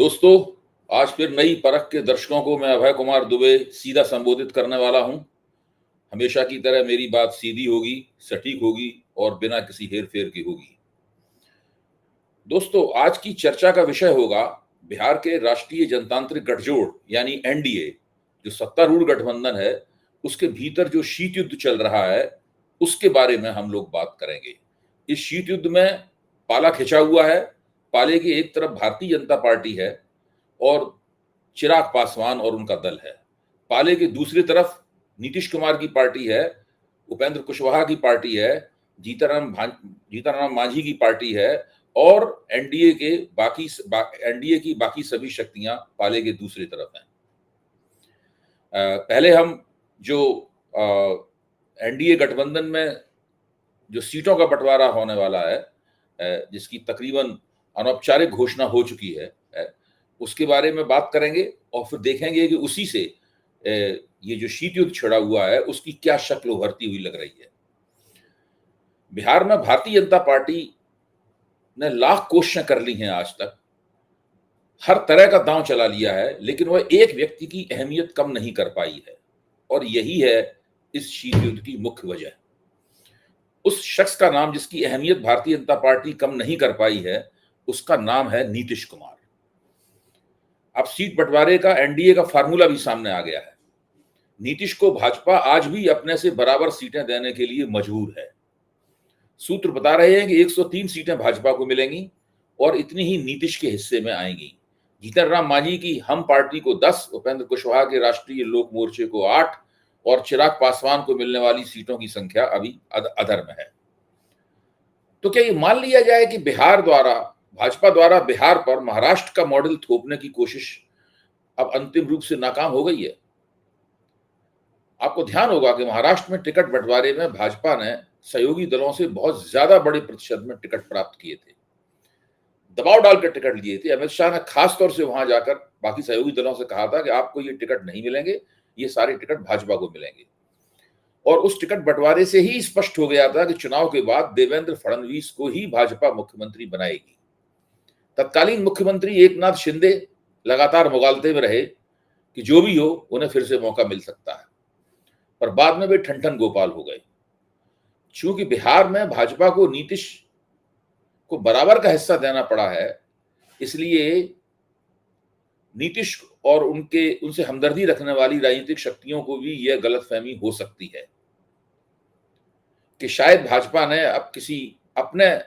दोस्तों, आज फिर नई परख के दर्शकों को मैं अभय कुमार दुबे सीधा संबोधित करने वाला हूं। हमेशा की तरह मेरी बात सीधी होगी, सटीक होगी और बिना किसी हेर-फेर के होगी। दोस्तों, आज की चर्चा का विषय होगा बिहार के राष्ट्रीय जनतांत्रिक गठजोड़ यानी एनडीए, जो सत्तारूढ़ गठबंधन है, उसके भीतर जो शीत युद्ध चल रहा है, उसके बारे में हम लोग बात करेंगे। इस शीत युद्ध में पाला खिंचा हुआ है। पाले की एक तरफ भारतीय जनता पार्टी है और चिराग पासवान और उनका दल है। पाले की दूसरी तरफ नीतीश कुमार की पार्टी है, उपेंद्र कुशवाहा की पार्टी है, जीतन राम मांझी की पार्टी है और एनडीए की बाकी सभी शक्तियां पाले के दूसरी तरफ हैं। पहले हम जो एनडीए गठबंधन में जो सीटों का बंटवारा होने वाला है, जिसकी तकरीबन अनौपचारिक घोषणा हो चुकी है, उसके बारे में बात करेंगे और फिर देखेंगे कि उसी से ये जो शीत युद्ध छिड़ा हुआ है उसकी क्या शक्ल उभरती हुई लग रही है। बिहार में भारतीय जनता पार्टी ने लाख कोशिशें कर ली हैं आज तक, हर तरह का दांव चला लिया है, लेकिन वह एक व्यक्ति की अहमियत कम नहीं कर पाई है और यही है इस शीत युद्ध की मुख्य वजह। उस शख्स का नाम जिसकी अहमियत भारतीय जनता पार्टी कम नहीं कर पाई है, उसका नाम है नीतीश कुमार। अब सीट बंटवारे का एनडीए का फार्मूला भी सामने आ गया है। नीतीश को भाजपा आज भी अपने से बराबर सीटें देने के लिए मजबूर है। सूत्र बता रहे हैं कि 103 सीटें भाजपा को मिलेंगी और इतनी ही नीतीश के हिस्से में आएंगी। जीतन राम मांझी की हम पार्टी को 10, उपेंद्र कुशवाहा के राष्ट्रीय लोक मोर्चे को 8 और चिराग पासवान को मिलने वाली सीटों की संख्या अभी अधर में है। तो क्या ये मान लिया जाए कि भाजपा द्वारा बिहार पर महाराष्ट्र का मॉडल थोपने की कोशिश अब अंतिम रूप से नाकाम हो गई है? आपको ध्यान होगा कि महाराष्ट्र में टिकट बंटवारे में भाजपा ने सहयोगी दलों से बहुत ज्यादा बड़े प्रतिशत में टिकट प्राप्त किए थे, दबाव डालकर टिकट लिए थे। अमित शाह ने खास तौर से वहां जाकर बाकी सहयोगी दलों से कहा था कि आपको ये टिकट नहीं मिलेंगे, ये सारे टिकट भाजपा को मिलेंगे। और उस टिकट बंटवारे से ही स्पष्ट हो गया था कि चुनाव के बाद देवेंद्र फडणवीस को ही भाजपा मुख्यमंत्री बनाएगी। तत्कालीन मुख्यमंत्री एकनाथ शिंदे लगातार मुगालते में रहे कि जो भी हो उन्हें फिर से मौका मिल सकता है, पर बाद में वे ठन गोपाल हो गए। चूंकि बिहार में भाजपा को नीतीश को बराबर का हिस्सा देना पड़ा है, इसलिए नीतीश और उनसे हमदर्दी रखने वाली राजनीतिक शक्तियों को भी यह गलतफहमी हो सकती है कि शायद भाजपा ने अब किसी अपने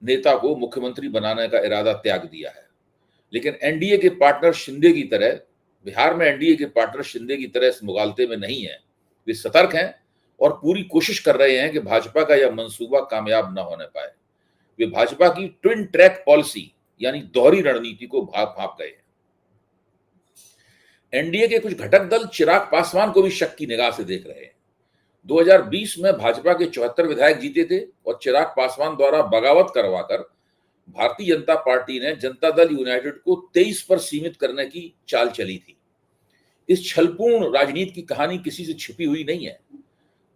नेता को मुख्यमंत्री बनाने का इरादा त्याग दिया है। लेकिन एनडीए के पार्टनर शिंदे की तरह बिहार में एनडीए के पार्टनर शिंदे की तरह इस मुगालते में नहीं है। वे सतर्क हैं और पूरी कोशिश कर रहे हैं कि भाजपा का यह मंसूबा कामयाब न होने पाए। वे भाजपा की ट्विन ट्रैक पॉलिसी यानी दोहरी रणनीति को भाप गए हैं। एनडीए के कुछ घटक दल चिराग पासवान को भी शक की निगाह से देख रहे हैं। 2020 में भाजपा के 74 विधायक जीते थे और चिराग पासवान द्वारा बगावत करवाकर भारतीय जनता पार्टी ने जनता दल यूनाइटेड को 23 पर सीमित करने की चाल चली थी। इस छलपूर्ण राजनीति की कहानी किसी से छिपी हुई नहीं है।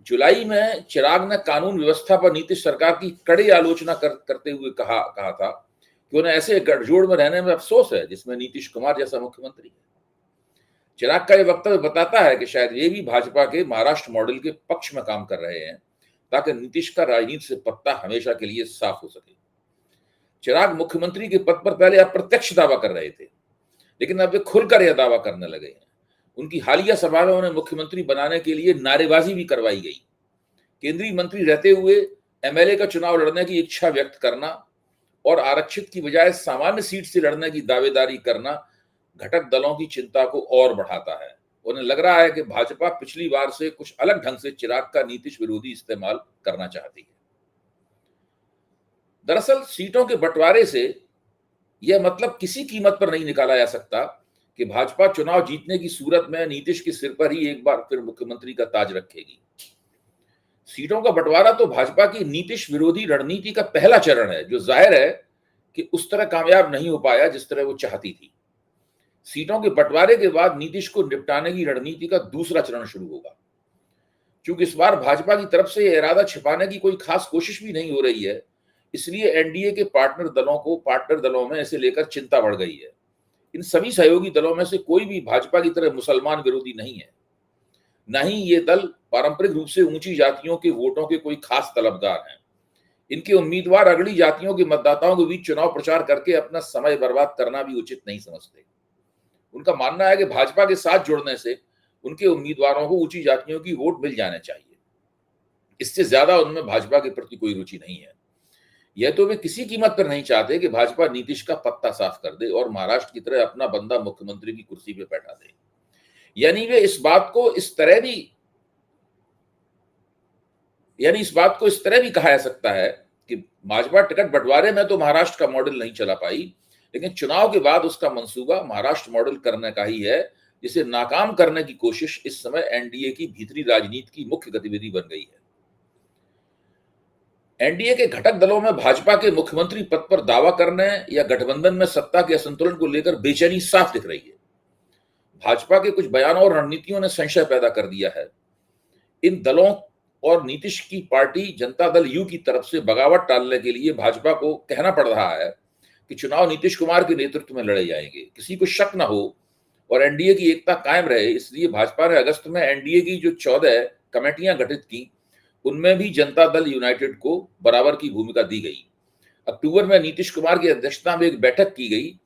जुलाई में चिराग ने कानून व्यवस्था पर नीतीश सरकार की कड़ी आलोचना करते हुए कहा था कि उन्हें ऐसे गठजोड़ में रहने में अफसोस है जिसमें नीतीश कुमार जैसा मुख्यमंत्री है। चिराग का यह वक्तव्य बताता है कि शायद ये भी भाजपा के महाराष्ट्र मॉडल के पक्ष में काम कर रहे हैं ताकि नीतीश का राजनीति से पत्ता हमेशा के लिए साफ हो सके। चिराग मुख्यमंत्री के पद पर पहले अप्रत्यक्ष दावा कर रहे थे, लेकिन अब वे खुलकर यह दावा करने लगे हैं। उनकी हालिया सभा में उन्हें मुख्यमंत्री बनाने के लिए नारेबाजी भी करवाई गई। केंद्रीय मंत्री रहते हुए एमएलए का चुनाव लड़ने की इच्छा व्यक्त करना और आरक्षित की बजाय सामान्य सीट से लड़ने की दावेदारी करना घटक दलों की चिंता को और बढ़ाता है। उन्हें लग रहा है कि भाजपा पिछली बार से कुछ अलग ढंग से चिराग का नीतीश विरोधी इस्तेमाल करना चाहती है। दरअसल सीटों के बंटवारे से यह मतलब किसी कीमत पर नहीं निकाला जा सकता कि भाजपा चुनाव जीतने की सूरत में नीतीश के सिर पर ही एक बार फिर मुख्यमंत्री का ताज रखेगी। सीटों का बंटवारा तो भाजपा की नीतीश विरोधी रणनीति का पहला चरण है, जो जाहिर है कि उस तरह कामयाब नहीं हो पाया जिस तरह वो चाहती थी। सीटों के बंटवारे के बाद नीतीश को निपटाने की रणनीति का दूसरा चरण शुरू होगा। क्योंकि इस बार भाजपा की तरफ से यह इरादा छिपाने की कोई खास कोशिश भी नहीं हो रही है, इसलिए एनडीए के पार्टनर दलों में इसे लेकर चिंता बढ़ गई है। इन सभी सहयोगी दलों में से कोई भी भाजपा की तरह मुसलमान विरोधी नहीं है। न ही ये दल पारंपरिक रूप से ऊंची जातियों के वोटों के कोई खास तलबगार हैं। इनके उम्मीदवार अगली जातियों के मतदाताओं के बीच चुनाव प्रचार करके अपना समय बर्बाद करना भी उचित नहीं समझते। उनका मानना है कि भाजपा के साथ जुड़ने से उनके उम्मीदवारों को ऊंची जातियों की वोट मिल जाने चाहिए। इससे ज्यादा उनमें भाजपा के प्रति कोई रुचि नहीं है। यह तो वे किसी कीमत पर नहीं चाहते कि भाजपा नीतीश का पत्ता साफ कर दे और महाराष्ट्र की तरह अपना बंदा मुख्यमंत्री की कुर्सी पे बैठा दे। यानी इस बात को इस तरह भी कहा जा सकता है कि भाजपा टिकट बंटवारे में तो महाराष्ट्र का मॉडल नहीं चला पाई, लेकिन चुनाव के बाद उसका मंसूबा महाराष्ट्र मॉडल करने का ही है, जिसे नाकाम करने की कोशिश इस समय एनडीए की भीतरी राजनीति की मुख्य गतिविधि बन गई है। एनडीए के घटक दलों में भाजपा के मुख्यमंत्री पद पर दावा करने या गठबंधन में सत्ता के असंतुलन को लेकर बेचैनी साफ दिख रही है। भाजपा के कुछ बयानों और रणनीतियों ने संशय पैदा कर दिया है। इन दलों और नीतीश की पार्टी जनता दल यू की तरफ से बगावत टालने के लिए भाजपा को कहना पड़ रहा है कि चुनाव नीतीश कुमार के नेतृत्व में लड़े जाएंगे। किसी को शक न हो और एनडीए की एकता कायम रहे, इसलिए भाजपा ने अगस्त में एनडीए की जो 14 कमेटियां गठित की, उनमें भी जनता दल यूनाइटेड को बराबर की भूमिका दी गई। अक्टूबर में नीतीश कुमार की अध्यक्षता में एक बैठक की गई,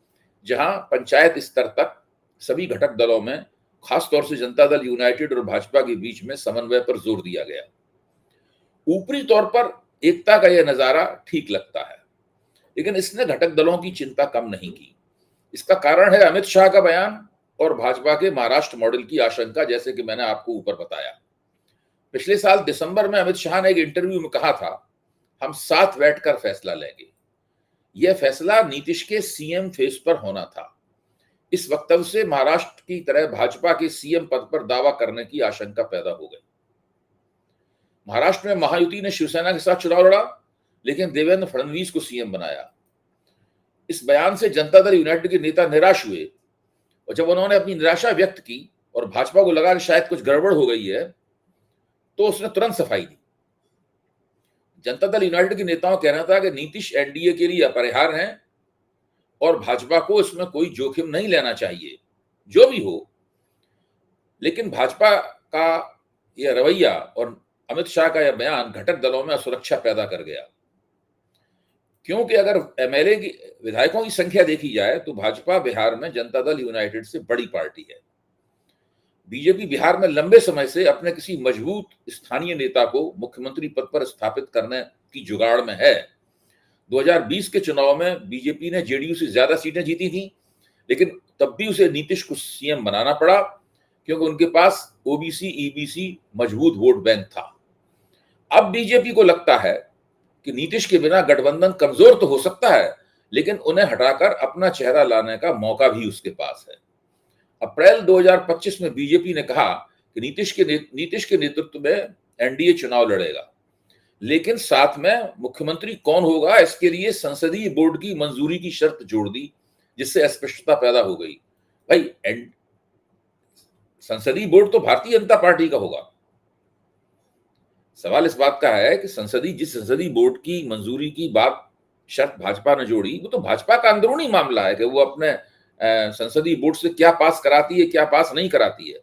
जहां पंचायत स्तर तक सभी घटक दलों में, खासतौर से जनता दल यूनाइटेड और भाजपा के बीच में समन्वय पर जोर दिया गया। ऊपरी तौर पर एकता का यह नजारा ठीक लगता है, लेकिन इसने घटक दलों की चिंता कम नहीं की। इसका कारण है अमित शाह का बयान और भाजपा के महाराष्ट्र मॉडल की आशंका, जैसे कि मैंने आपको ऊपर बताया। पिछले साल दिसंबर में अमित शाह ने एक इंटरव्यू में कहा था, हम साथ बैठकर फैसला लेंगे। यह फैसला नीतीश के सीएम फेस पर होना था। इस वक्तव्य से महाराष्ट्र की तरह भाजपा के सीएम पद पर दावा करने की आशंका पैदा हो गई। महाराष्ट्र में महायुति ने शिवसेना के साथ चुनाव लड़ा, लेकिन देवेंद्र फडणवीस को सीएम बनाया। इस बयान से जनता दल यूनाइटेड के नेता निराश हुए और जब उन्होंने अपनी निराशा व्यक्त की और भाजपा को लगा कि शायद कुछ गड़बड़ हो गई है, तो उसने तुरंत सफाई दी। जनता दल यूनाइटेड के नेताओं का कहना था कि नीतीश एनडीए के लिए अपरिहार्य हैं और भाजपा को इसमें कोई जोखिम नहीं लेना चाहिए, जो भी हो। लेकिन भाजपा का यह रवैया और अमित शाह का यह बयान घटक दलों में असुरक्षा पैदा कर गया, क्योंकि अगर एमएलए की विधायकों की संख्या देखी जाए तो भाजपा बिहार में जनता दल यूनाइटेड से बड़ी पार्टी है। बीजेपी बिहार में लंबे समय से अपने किसी मजबूत स्थानीय नेता को मुख्यमंत्री पद पर स्थापित करने की जुगाड़ में है। 2020 के चुनाव में बीजेपी ने जेडीयू से ज्यादा सीटें जीती थी, लेकिन तब भी उसे नीतीश को सीएम बनाना पड़ा, क्योंकि उनके पास ओबीसी ईबीसी मजबूत वोट बैंक था। अब बीजेपी को लगता है कि नीतीश के बिना गठबंधन कमजोर तो हो सकता है, लेकिन उन्हें हटाकर अपना चेहरा लाने का मौका भी उसके पास है। अप्रैल 2025 में बीजेपी ने कहा कि नीतीश के नेतृत्व में एनडीए चुनाव लड़ेगा, लेकिन साथ में मुख्यमंत्री कौन होगा इसके लिए संसदीय बोर्ड की मंजूरी की शर्त जोड़ दी, जिससे अस्पष्टता पैदा हो गई। भाई, संसदीय बोर्ड तो भारतीय जनता पार्टी का होगा। सवाल इस बात का है कि जिस संसदीय बोर्ड की मंजूरी की बात शर्त भाजपा ने जोड़ी, वो तो भाजपा का अंदरूनी मामला है कि वो अपने संसदीय बोर्ड से क्या पास कराती है, क्या पास नहीं कराती है।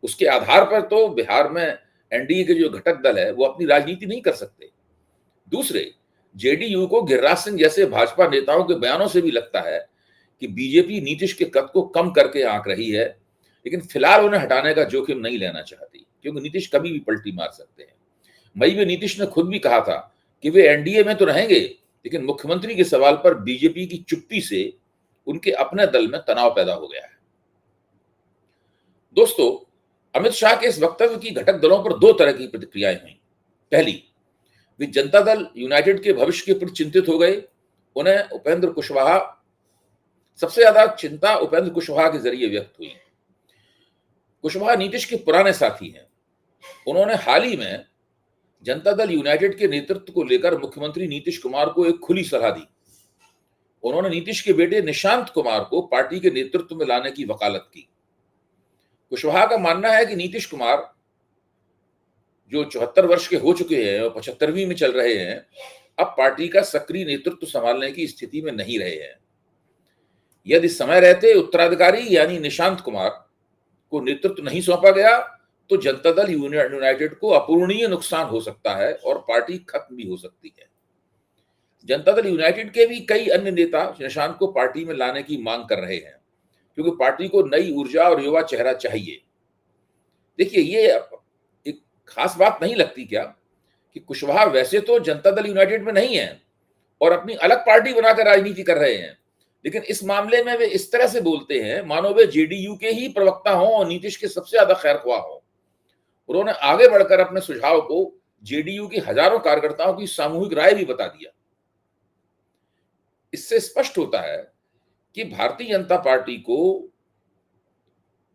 उसके आधार पर तो बिहार में एनडीए के जो घटक दल है वो अपनी राजनीति नहीं कर सकते। दूसरे, जेडीयू को गिरिराज सिंह जैसे भाजपा नेताओं के बयानों से भी लगता है कि बीजेपी नीतीश के कद को कम करके आंक रही है, लेकिन फिलहाल उन्हें हटाने का जोखिम नहीं लेना चाहती, क्योंकि नीतीश कभी भी पलटी मार सकते हैं। मई में नीतीश ने खुद भी कहा था कि वे एनडीए में तो रहेंगे, लेकिन मुख्यमंत्री के सवाल पर बीजेपी की चुप्पी से उनके अपने दल में तनाव पैदा हो गया है। दोस्तों, अमित शाह के इस वक्तव्य की घटक दलों पर दो तरह की प्रतिक्रियाएं हुई। पहली, वे जनता दल यूनाइटेड के भविष्य के प्रति चिंतित हो गए। उन्हें सबसे ज्यादा चिंता उपेंद्र कुशवाहा के जरिए व्यक्त हुई। कुशवाहा नीतीश के पुराने साथी हैं। उन्होंने हाल ही में जनता दल यूनाइटेड के नेतृत्व को लेकर मुख्यमंत्री नीतीश कुमार को एक खुली सलाह दी। उन्होंने नीतीश के बेटे निशांत कुमार को पार्टी के नेतृत्व में लाने की वकालत की। कुशवाहा का मानना है कि नीतीश कुमार, जो 74 वर्ष के हो चुके हैं और 75वीं में चल रहे हैं, अब पार्टी का सक्रिय नेतृत्व संभालने की स्थिति में नहीं रहे हैं। यदि समय रहते उत्तराधिकारी यानी निशांत कुमार को नेतृत्व नहीं सौंपा गया तो जनता दल यूनाइटेड को अपूरणीय नुकसान हो सकता है और पार्टी खत्म भी हो सकती है। जनता दल यूनाइटेड के भी कई अन्य नेता निशांत को पार्टी में लाने की मांग कर रहे हैं, क्योंकि पार्टी को नई ऊर्जा और युवा चेहरा चाहिए। देखिए, ये एक खास बात नहीं लगती क्या कि कुशवाहा वैसे तो जनता दल यूनाइटेड में नहीं है और अपनी अलग पार्टी बनाकर राजनीति कर रहे हैं, लेकिन इस मामले में वे इस तरह से बोलते हैं मानो वे जेडीयू के ही प्रवक्ता हों और नीतीश के सबसे ज्यादा खैरख्वाह हों। उन्होंने आगे बढ़कर अपने सुझाव को जेडीयू के हजारों कार्यकर्ताओं की सामूहिक राय भी बता दिया। इससे स्पष्ट होता है कि भारतीय जनता पार्टी को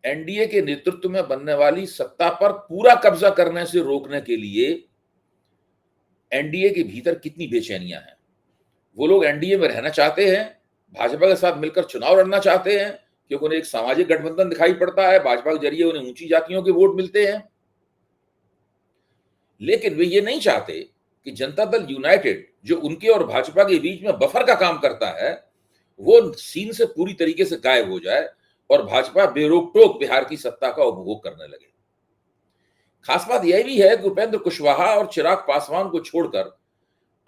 एनडीए के नेतृत्व में बनने वाली सत्ता पर पूरा कब्जा करने से रोकने के लिए एनडीए के भीतर कितनी बेचैनियां हैं। वो लोग एनडीए में रहना चाहते हैं, भाजपा के साथ मिलकर चुनाव लड़ना चाहते हैं, क्योंकि उन्हें एक सामाजिक गठबंधन दिखाई पड़ता है, भाजपा के जरिए उन्हें ऊंची जातियों के वोट मिलते हैं। लेकिन वे ये नहीं चाहते कि जनता दल यूनाइटेड, जो उनके और भाजपा के बीच में बफर का काम करता है, वो सीन से पूरी तरीके से गायब हो जाए और भाजपा बेरोक टोक बिहार की सत्ता का उपभोग करने लगे। खास बात यह भी है कि उपेंद्र कुशवाहा और चिराग पासवान को छोड़कर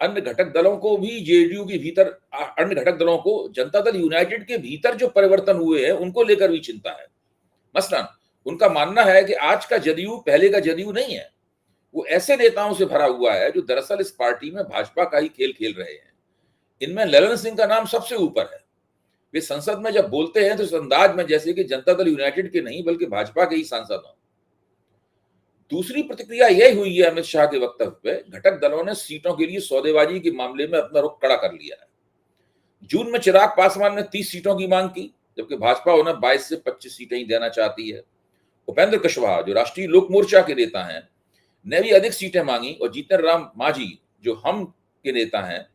अन्य घटक दलों को भी जेडीयू के भीतर, अन्य घटक दलों को जनता दल यूनाइटेड के भीतर जो परिवर्तन हुए हैं उनको लेकर भी चिंता है। मसलन उनका मानना है कि आज का जदयू पहले का जदयू नहीं है, वो ऐसे नेताओं से भरा हुआ है जो दरअसल इस पार्टी में भाजपा का ही खेल खेल रहे हैं। इनमें ललन सिंह का नाम सबसे ऊपर है। वे संसद में जब बोलते हैं तो इस अंदाज में जैसे कि जनता दल यूनाइटेड के नहीं बल्कि भाजपा के ही सांसद हों। दूसरी प्रतिक्रिया यह हुई है अमित शाह के वक्तव्य पे, घटक दलों ने सीटों के लिए सौदेबाजी के मामले में अपना रुख कड़ा कर लिया है। जून में चिराग पासवान ने 30 सीटों की मांग की, जबकि भाजपा उन्हें 22 से 25 सीटें ही देना चाहती है। उपेंद्र कुशवाहा, जो राष्ट्रीय लोक मोर्चा के नेता हैं, ने भी अधिक सीटें मांगी और जीतन राम मांझी, जो हम के नेता हैं,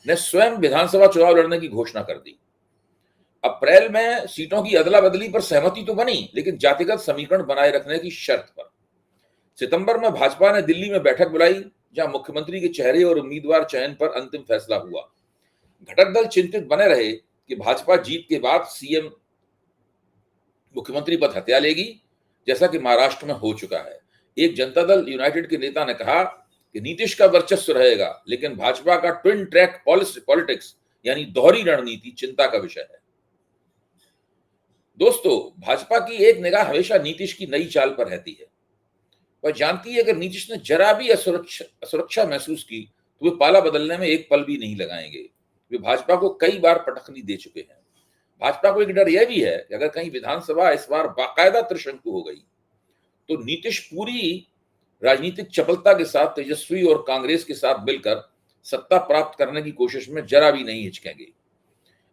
ने स्वयं विधानसभा चुनाव लड़ने की घोषणा कर दी। अप्रैल में सीटों की अदला बदली पर सहमति तो बनी, लेकिन जातिगत समीकरण बनाए रखने की शर्त पर। सितंबर में भाजपा ने दिल्ली में बैठक बुलाई, जहां मुख्यमंत्री के चेहरे और उम्मीदवार चयन पर अंतिम फैसला हुआ। घटक दल चिंतित बने रहे कि भाजपा जीत के बाद सीएम मुख्यमंत्री पद हत्या लेगी, जैसा कि महाराष्ट्र में हो चुका है। एक जनता दल यूनाइटेड के नेता ने कहा कि नीतीश का वर्चस्व रहेगा, लेकिन भाजपा का ट्विन ट्रैक पॉलिटिक्स यानी दोहरी रणनीति चिंता का विषय है। दोस्तों, भाजपा की एक निगाह हमेशा नीतीश की नई चाल पर रहती है। वह जानती है अगर नीतीश ने जरा भी असुरक्षा महसूस की तो वे पाला बदलने में एक पल भी नहीं लगाएंगे। वे भाजपा को कई बार पटखनी दे चुके हैं। भाजपा को एक डर यह भी है कि अगर कहीं विधानसभा इस बार बाकायदा त्रिशंकु हो गई तो नीतीश पूरी राजनीतिक चपलता के साथ तेजस्वी और कांग्रेस के साथ मिलकर सत्ता प्राप्त करने की कोशिश में जरा भी नहीं हिचकेंगे।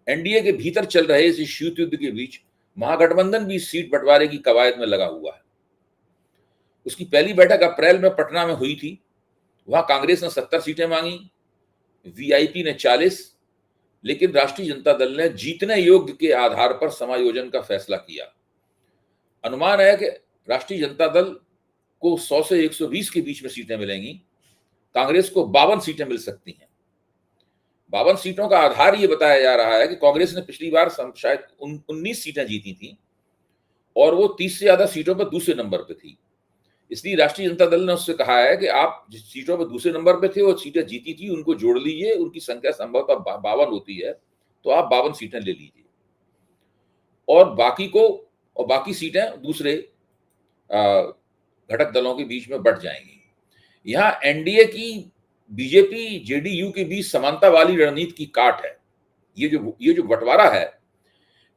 एनडीए के भीतर चल रहे इस शीत युद्ध के बीच महागठबंधन भी सीट बंटवारे की कवायद में लगा हुआ है। उसकी पहली बैठक अप्रैल में पटना में हुई थी। वहां कांग्रेस ने 70 सीटें मांगी, वीआईपी ने 40, लेकिन राष्ट्रीय जनता दल ने जीतने योग्य के आधार पर समायोजन का फैसला किया। अनुमान है कि राष्ट्रीय जनता दल को 100 से 120 के बीच में सीटें मिलेंगी। कांग्रेस को 52 सीटें मिल सकती हैं। 52 सीटों का आधार यह बताया जा रहा है कि कांग्रेस ने पिछली बार शायद 19 सीटें जीती थी और वो 30 से ज्यादा सीटों पर दूसरे नंबर पर थी। इसलिए राष्ट्रीय जनता दल ने उससे कहा है कि आप जिस सीटों पर दूसरे नंबर पे थे और सीटें जीती थी उनको जोड़ लीजिए, उनकी संख्या संभवतः 52 होती है, तो आप 52 सीटें ले लीजिए और बाकी सीटें दूसरे घटक दलों के बीच में बंट जाएंगी। यहां एनडीए की बीजेपी जेडीयू के बीच समानता वाली रणनीति की काट है। ये जो बंटवारा है,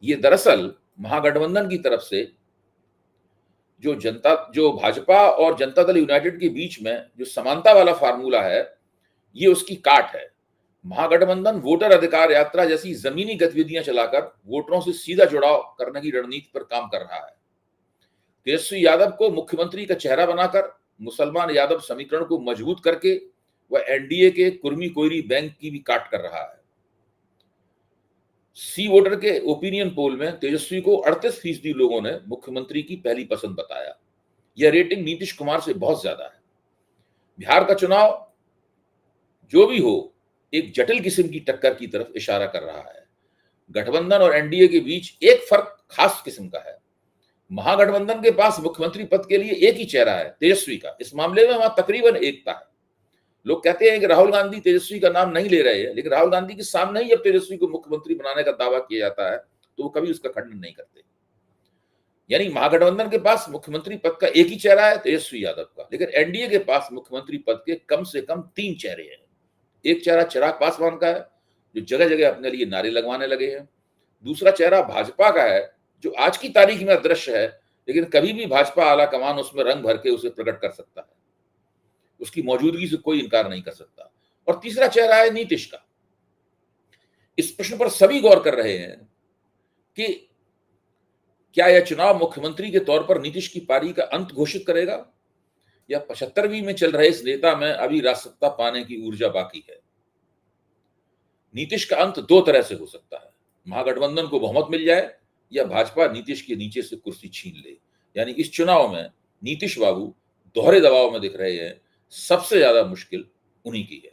ये दरअसल महागठबंधन की तरफ से जो भाजपा और जनता दल यूनाइटेड के बीच में जो समानता वाला फार्मूला है, ये उसकी काट है। महागठबंधन वोटर अधिकार यात्रा जैसी जमीनी गतिविधियां चलाकर वोटरों से सीधा जुड़ाव करने की रणनीति पर काम कर रहा है। तेजस्वी यादव को मुख्यमंत्री का चेहरा बनाकर मुसलमान यादव समीकरण को मजबूत करके वह एनडीए के कुर्मी कोयरी बैंक की भी काट कर रहा है। सी वोटर के ओपिनियन पोल में तेजस्वी को 38% लोगों ने मुख्यमंत्री की पहली पसंद बताया। यह रेटिंग नीतीश कुमार से बहुत ज्यादा है। बिहार का चुनाव जो भी हो, एक जटिल किस्म की टक्कर की तरफ इशारा कर रहा है। गठबंधन और एनडीए के बीच एक फर्क खास किस्म का है। महागठबंधन के पास मुख्यमंत्री पद के लिए एक ही चेहरा है, तेजस्वी का। इस मामले में वहां तकरीबन एकता है। लोग कहते हैं कि राहुल गांधी तेजस्वी का नाम नहीं ले रहे हैं, लेकिन राहुल गांधी के सामने ही जब तेजस्वी को मुख्यमंत्री बनाने का दावा किया जाता है तो वो कभी उसका खंडन नहीं करते। यानी महागठबंधन के पास मुख्यमंत्री पद का एक ही चेहरा है, तेजस्वी यादव का, लेकिन एनडीए के पास मुख्यमंत्री पद के कम से कम 3 चेहरे हैं। एक चेहरा चिराग पासवान का है, जो जगह जगह अपने लिए नारे लगवाने लगे हैं। दूसरा चेहरा भाजपा का है, जो आज की तारीख में अदृश्य है, लेकिन कभी भी भाजपा आला कमान उसमें रंग भर के उसे प्रकट कर सकता है। उसकी मौजूदगी से कोई इनकार नहीं कर सकता। और तीसरा चेहरा है नीतीश का। इस प्रश्न पर सभी गौर कर रहे हैं कि क्या यह चुनाव मुख्यमंत्री के तौर पर नीतीश की पारी का अंत घोषित करेगा, या 75वीं में चल रहे इस नेता में अभी राजसत्ता पाने की ऊर्जा बाकी है। नीतीश का अंत 2 तरह से हो सकता है। महागठबंधन को बहुमत मिल जाए या भाजपा नीतीश के नीचे से कुर्सी छीन ले। यानी इस चुनाव में नीतीश बाबू दोहरे दबाव में दिख रहे हैं। सबसे ज्यादा मुश्किल उन्हीं की है।